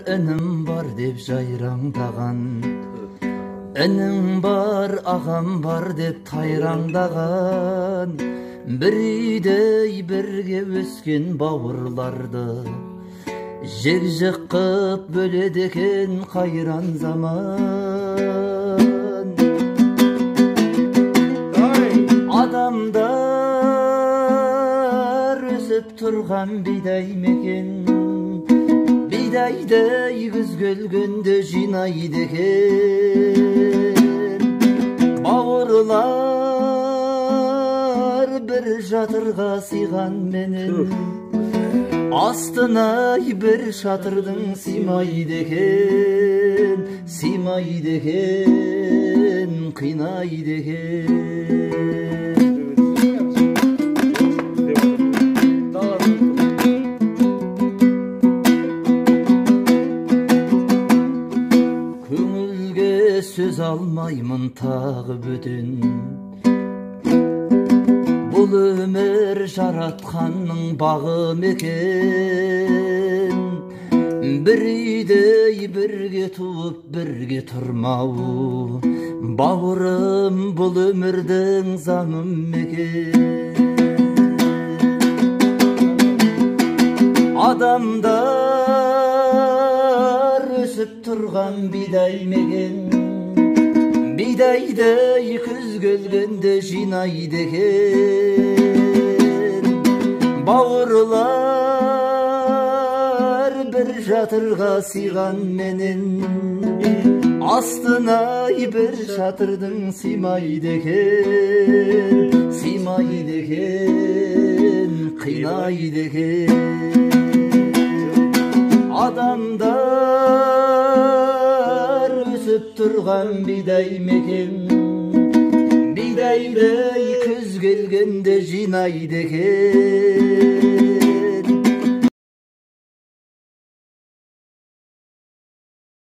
Інім бар деп жайраңдаған, інім бар, ағам бар деп тайраңдаған, бір үйдей бірге өскен бауырларды жек-жек қып бөледі екен қайран заман. Адамдар өсіп тұрған бидай мекен, бидайды күз келгенде жинайды екен. Бауырлар бір жатырға сыйған менен, астына бір шатырдың сыймайды екен, сыймайды екен, қинайды екен. Сөз алмаймын тағы бөтен, бұл өмір жаратқанның бағы мекен. Бір үйдей бірге туып бірге тұрмау, бауырым, бұл өмірдің заңы мекен. Адамдар өсіп тұрған бидай мекен, бидайды күз келгенде жинайды екен. Бауырлар бір жатырға сыйған менен, астына бір шатырдың сыймайды екен, сыймайды екен, қинайды екен. Адамдар өсіп тұрған бидай мекен, бидайды күз келгенде жинайды екен.